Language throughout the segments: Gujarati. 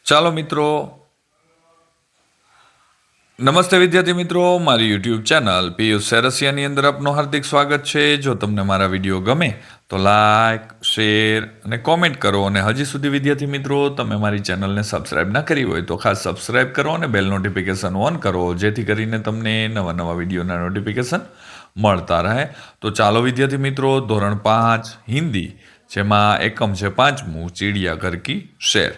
ચાલો મિત્રો, નમસ્તે વિદ્યાર્થી મિત્રો, મારી યુટ્યુબ ચેનલ પિયુષ સેરસિયાની અંદર આપનું હાર્દિક સ્વાગત છે. જો તમને મારા વિડીયો ગમે તો લાઈક, શેર અને કોમેન્ટ કરો. અને હજી સુધી વિદ્યાર્થી મિત્રો તમે મારી ચેનલને સબસ્ક્રાઇબ ના કરી હોય તો ખાસ સબસ્ક્રાઇબ કરો અને બેલ નોટિફિકેશન ઓન કરો, જેથી કરીને તમને નવા નવા વિડીયોના નોટિફિકેશન મળતા રહે. તો ચાલો વિદ્યાર્થી મિત્રો, ધોરણ 5 હિન્દી, જેમાં એકમ છે 5મું, ચીડિયા ઘર કી શેર.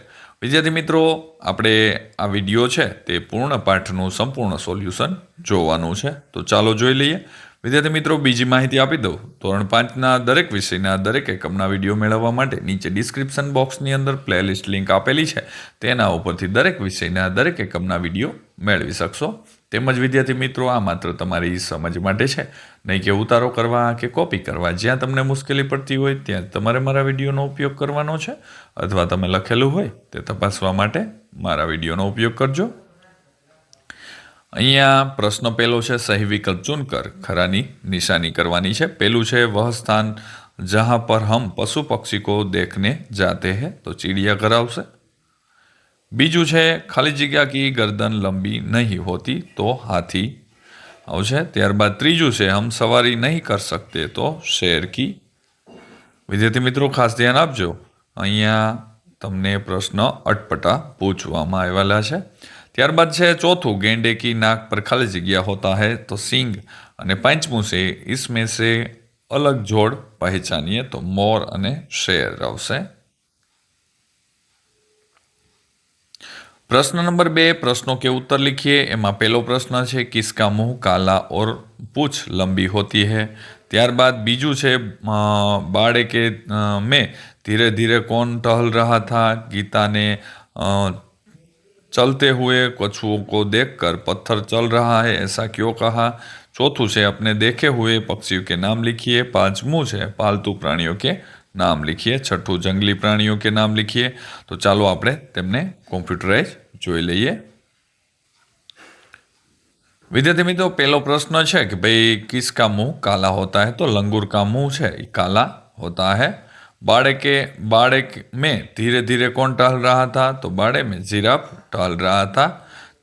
વિદ્યાર્થી મિત્રો, આપણે આ વિડીયો છે તે પૂર્ણ પાઠનું સંપૂર્ણ સોલ્યુશન જોવાનું છે. તો ચાલો જોઈ લઈએ. વિદ્યાર્થી મિત્રો, બીજી માહિતી આપી દઉં. ધોરણ 5ના દરેક વિષયના દરેક એકમના વિડીયો મેળવવા માટે નીચે ડિસ્ક્રિપ્શન બોક્સની અંદર પ્લેલિસ્ટ લિંક આપેલી છે. તેના ઉપરથી દરેક વિષયના દરેક એકમના વિડીયો મેળવી શકશો. તેમજ વિદ્યાર્થી મિત્રો, આ માત્ર તમારી સમજ માટે છે, નહીં કે ઉતારો કરવા કે કોપી કરવા. જ્યાં તમને મુશ્કેલી પડતી હોય ત્યાં તમારે મારા વિડીયોનો ઉપયોગ કરવાનો છે, અથવા તમે લખેલું હોય તે તપાસવા માટે મારા વિડીયોનો ઉપયોગ કરજો. અહીંયા પ્રશ્ન પહેલો છે, સહી વિકલ્પ ચુનકર, ખરાની નિશાની કરવાની છે. પહેલું છે, વહ સ્થાન જહાં પર હમ પશુ પક્ષી કો દેખને જાતે हैं, તો ચિડિયાઘર આવશે. બીજું છે, ખાલી જગ્યા કી ગરદન લંબી નહીં હોતી, તો હાથી આવશે. ત્યારબાદ ત્રીજું છે, હમ સવારી નહીં કર सकते, તો શેર કી. વિદ્યાર્થી મિત્રો ખાસ ધ્યાન આપજો, અહીંયા તમને પ્રશ્ન અટપટા પૂછવામાં આવેલા છે. ત્યારબાદ છે ચોથું, ગેંડે કી નાક પર ખાલી જગ્યા હોતા है, તો સિંગ. અને પાંચમું છે, इसमें से અલગ જોડ પહેચાનીએ, તો મોર અને શેર આવશે. प्रश्न नंबर 2, प्रश्नों के उत्तर लिखिए. एમાં પહેલો પ્રશ્ન છે, किसका मुंह काला और पूंछ लंबी होती है. ત્યારબાદ બીજું છે, बाड़े के में धीरे धीरे कौन टहल रहा था. गीता ने चलते हुए कछुओं को देखकर पत्थर चल रहा है ऐसा क्यों कहा. ચોથું છે, अपने देखे हुए पक्षियों के नाम लिखिए. પાંચમું છે, पालतू प्राणियों के नाम लिखिए. छठું, जंगली प्राणियों के नाम लिखिए. तो ચાલો આપણે તેમને કોમ્પ્યુટરાઇઝ જોઈ લઈએ. विद्यार्थी मित्रों, पहलो प्रश्न है कि भाई किसका मुंह काला होता है, तो लंगूर का मुंह है काला होता है. बाड़े में धीरे धीरे कौन टहल रहा था, तो बाड़े में जिराफ टहल रहा था.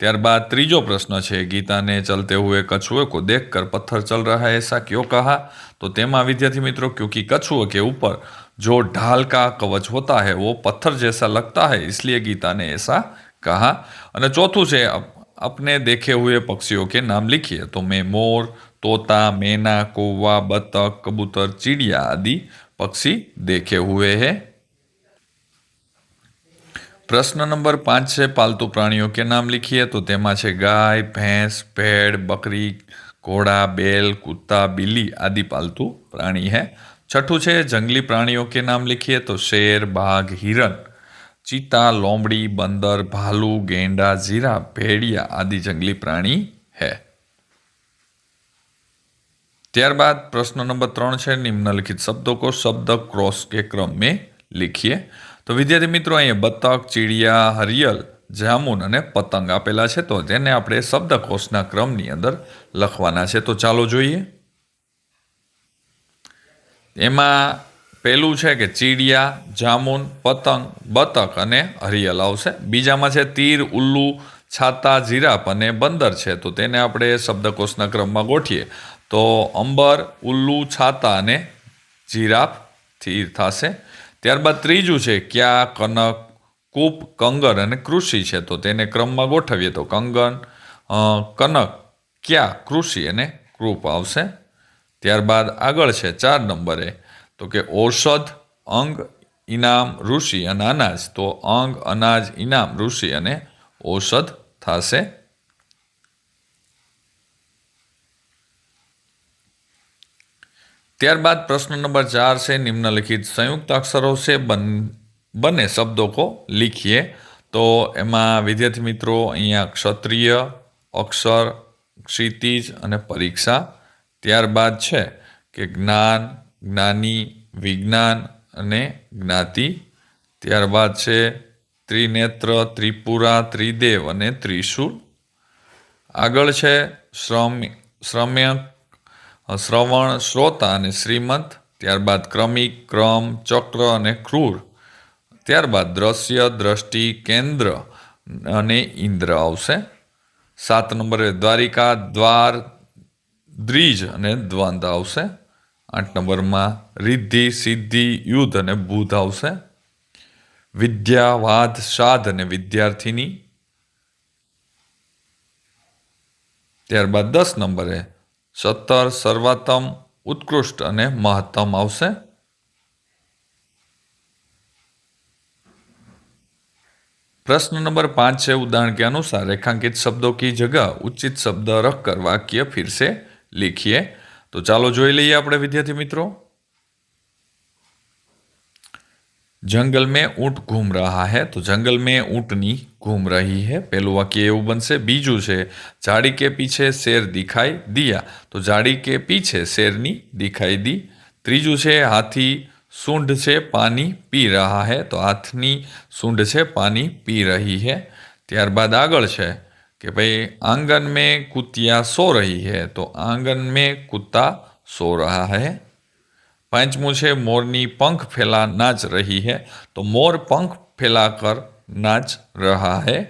ત્યારબાદ ત્રીજો પ્રશ્ન છે, गीता ने चलते हुए कछुए को देखकर पत्थर चल रहा है ऐसा क्यों कहा. तो तेमा विद्यार्थी मित्रों, क्योंकि कछुए के ऊपर जो ढाल का कवच होता है वो पत्थर जैसा लगता है, इसलिए गीता ने ऐसा कहा. અને ચોથું છે, अपने देखे हुए पक्षियों के नाम लिखिए. तो मैं मोर, तोता, मैना, कौवा, बतख, कबूतर, चिड़िया आदि पक्षी देखे हुए हैं. प्रश्न नंबर 5 है, पालतू प्राणियों के नाम लिखिए. तो तेमा छे गाय, भैंस, भेड़, बकरी, घोड़ा, बैल, कुत्ता, बिल्ली आदि पालतू प्राणी है. छठू है, जंगली प्राणियों के नाम लिखिए. तो शेर, बाघ, हिरण, चीता, लोमड़ी, बंदर, भालू, गेंडा, जीरा, भेड़िया आदि जंगली प्राणी है. ત્યારબાદ प्रश्न नंबर 3 है, निम्नलिखित शब्दों को शब्द क्रॉस के क्रम में लिखिए. तो विद्यार्थी मित्रों, अहीं बतक, चीड़िया, हरियल, जामुन અને પતંગ આપેલા છે, તો તેને આપણે શબ્દકોશના ક્રમની અંદર લખવાના છે. તો ચાલો જોઈએ. એમાં પહેલું છે કે ચીડિયા, જામુન, પતંગ, બતક અને હરિયલ આવશે. બીજામાં છે તીર, ઉલ્લુ, છાતા, જીરાફ અને બંદર છે, તો તેને આપણે શબ્દકોશના ક્રમમાં ગોઠવીએ તો અંબર, ઉલ્લુ, છાતા અને જીરાફ તીર થશે. ત્યારબાદ ત્રીજું છે ક્યા, કનક, કૂપ, કંગર અને કૃષિ છે, તો તેને ક્રમમાં ગોઠવીએ તો કંગન, કનક, ક્યા, કૃષિ અને કૃપ આવશે. ત્યારબાદ આગળ છે 4 નંબરે, તો કે ઔષધ, અંગ, ઇનામ, ઋષિ અને અનાજ, તો અંગ, અનાજ, ઇનામ, ઋષિ અને ઔષધ થશે. ત્યારબાદ प्रश्न नंबर 4 से निम्नलिखित संयुक्त अक्षरों से बने शब्दों को लिखिए. तो एमा विद्यार्थी मित्रों अहींया क्षत्रिय, अक्षर, क्षितिज અને પરીક્ષા. ત્યારબાદ છે કે જ્ઞાન, જ્ઞાની, વિજ્ઞાન અને જ્ઞાતિ. ત્યારબાદ છે ત્રિનેત્ર, ત્રિપુરા, ત્રિદેવ અને ત્રિશૂળ. આગળ છે શ્રમ્ય, શ્રવણ, શ્રોતા અને શ્રીમંત. ત્યારબાદ ક્રમિક, ક્રમ, ચક્ર અને ક્રૂર. ત્યારબાદ દ્રશ્ય, દ્રષ્ટિ, કેન્દ્ર અને ઇન્દ્ર આવશે. 7 નંબરે દ્વારિકા, દ્વાર, દ્વિજ અને દ્વંદ આવશે. 8 નંબરમાં રિદ્ધિ, સિદ્ધિ, યુદ્ધ અને બુધ આવશે. વિદ્યા, વાદ, સાધ અને વિદ્યાર્થીની. ત્યારબાદ 10 નંબરે સત્તર, સર્વોત્તમ, ઉત્કૃષ્ટ અને મહત્તમ આવશે. प्रश्न नंबर 5 है, उदाहरण के अनुसार रेखांकित शब्दों की जगह उचित शब्द रखकर वाक्य फिर से लिखिए. तो चालो જોઈ લઈએ આપણે વિદ્યાર્થી મિત્રો. जंगल में ऊंट घूम रहा है, तो जंगल में ऊंटनी घूम रही है. पहलू वाक्य એવું બનશે. બીજું છે झाड़ी के पीछे शेर दिखाई दिया, तो झाड़ी के पीछे शेरनी दिखाई दी. ત્રીજું છે हाथी सूंड से पानी पी रहा है, तो हाथनी सूंड से पानी पी रही है. ત્યારબાદ આગળ છે કે ભાઈ आंगन में कुतिया सो रही है, तो आंगन में कुत्ता सो रहा है. પાંચમું છે मोरनी पंख फैला नाच रही है, तो मोर पंख फैलाकर नाच रहा है.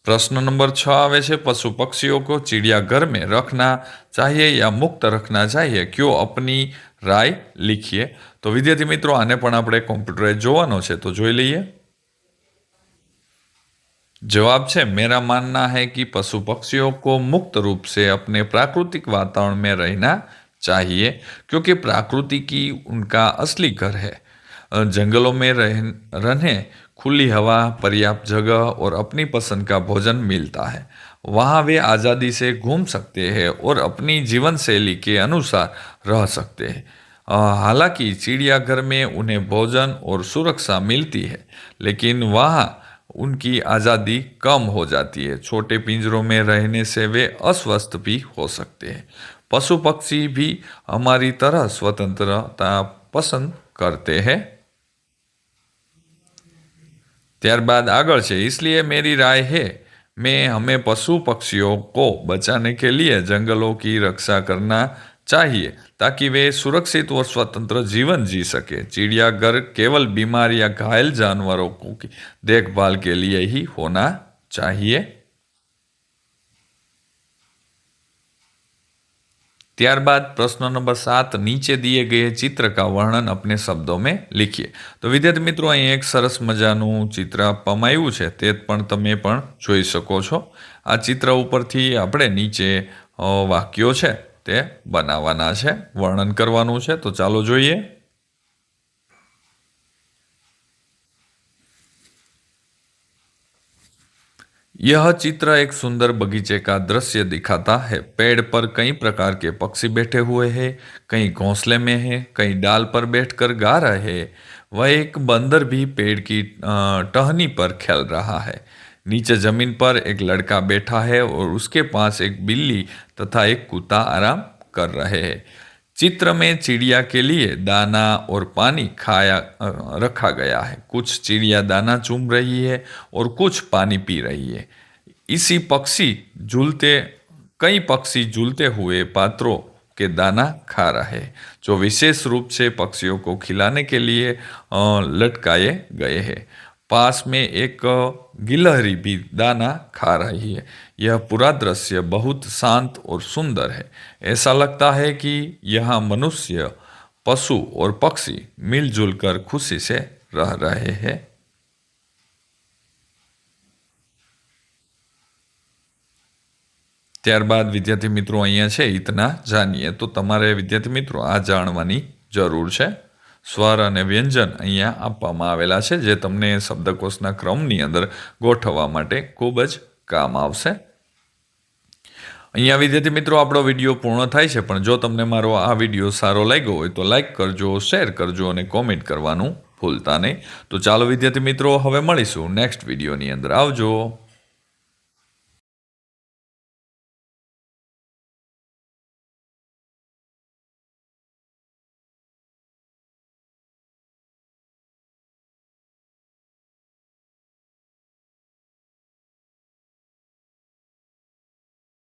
प्रश्न नंबर 6 आवे छे, पशु पक्षियों को चिड़ियाघर में रखना चाहिए या मुक्त रखना चाहिए, क्यों अपनी राय लिखिए. तो विद्यार्थी मित्रों आने पण आपणे कॉम्प्यूटराइज जोवानो छे, तो जोई लईए. जवाब है मेरा मानना है कि पशु पक्षियों को मुक्त रूप से अपने प्राकृतिक वातावरण में रहना चाहिए, क्योंकि प्रकृति की उनका असली घर है. जंगलों में रहने खुली हवा, पर्याप्त जगह और अपनी पसंद का भोजन मिलता है. वहाँ वे आज़ादी से घूम सकते हैं और अपनी जीवन शैली के अनुसार रह सकते हैं. हालांकि चिड़ियाघर में उन्हें भोजन और सुरक्षा मिलती है, लेकिन वहाँ उनकी आज़ादी कम हो जाती है. छोटे पिंजरों में रहने से वे अस्वस्थ भी हो सकते हैं. पशु पक्षी भी हमारी तरह स्वतंत्रता पसंद करते हैं. ત્યારબાદ આગળ છે, इसलिए मेरी राय है मैं हमें पशु पक्षियों को बचाने के लिए जंगलों की रक्षा करना चाहिए, ताकि वे सुरक्षित और स्वतंत्र जीवन जी सके. चिड़ियाघर केवल बीमार या घायल जानवरों की देखभाल के लिए ही होना चाहिए. ત્યારબાદ પ્રશ્ન નંબર 7, नीचे दिए गए चित्र का वर्णन अपने शब्दों में लिखिए. तो विद्यार्थी मित्रों અહીં એક સરસ મજાનું ચિત્ર આપવામાં આવ્યું છે, તે પણ તમે પણ જોઈ શકો છો. આ ચિત્ર ઉપરથી આપણે નીચે વાક્યો છે તે બનાવવાના છે, વર્ણન કરવાનું છે. તો ચાલો જોઈએ. यह चित्र एक सुंदर बगीचे का दृश्य दिखाता है. पेड़ पर कई प्रकार के पक्षी बैठे हुए हैं, कई घोंसले में हैं, कई डाल पर बैठकर गा रहे हैं. वह एक बंदर भी पेड़ की टहनी पर खेल रहा है. नीचे जमीन पर एक लड़का बैठा है और उसके पास एक बिल्ली तथा एक कुत्ता आराम कर रहे हैं. चित्र में चिड़िया के लिए दाना और पानी रखा गया है. कुछ चिड़िया दाना चूम रही है और कुछ पानी पी रही है. कई पक्षी झूलते हुए पात्रों के दाना खा रहे हैं, जो विशेष रूप से पक्षियों को खिलाने के लिए लटकाए गए हैं. पास में एक गिलहरी भी दाना खा रही है. यह पूरा दृश्य बहुत शांत और सुंदर है. ऐसा लगता है कि यहाँ मनुष्य, पशु और पक्षी मिलजुल कर खुशी से रह रहे हैं. ત્યારબાદ વિદ્યાર્થી મિત્રો અહીંયા છે ઇતના જાણીએ. તો તમારે વિદ્યાર્થી મિત્રો આ જાણવાની જરૂર છે. સ્વર અને વ્યંજન અહીંયા આપવામાં આવેલા છે, જે તમને શબ્દકોશના ક્રમની અંદર ગોઠવવા માટે ખૂબ જ કામ આવશે. અહીંયા વિદ્યાર્થી મિત્રો આપણો વિડીયો પૂર્ણ થાય છે, પણ જો તમને મારો આ વિડીયો સારો લાગ્યો હોય તો લાઈક કરજો, શેર કરજો અને કોમેન્ટ કરવાનું ભૂલતા નહીં. તો ચાલો વિદ્યાર્થી મિત્રો હવે મળીશું નેક્સ્ટ વિડીયોની અંદર. આવજો.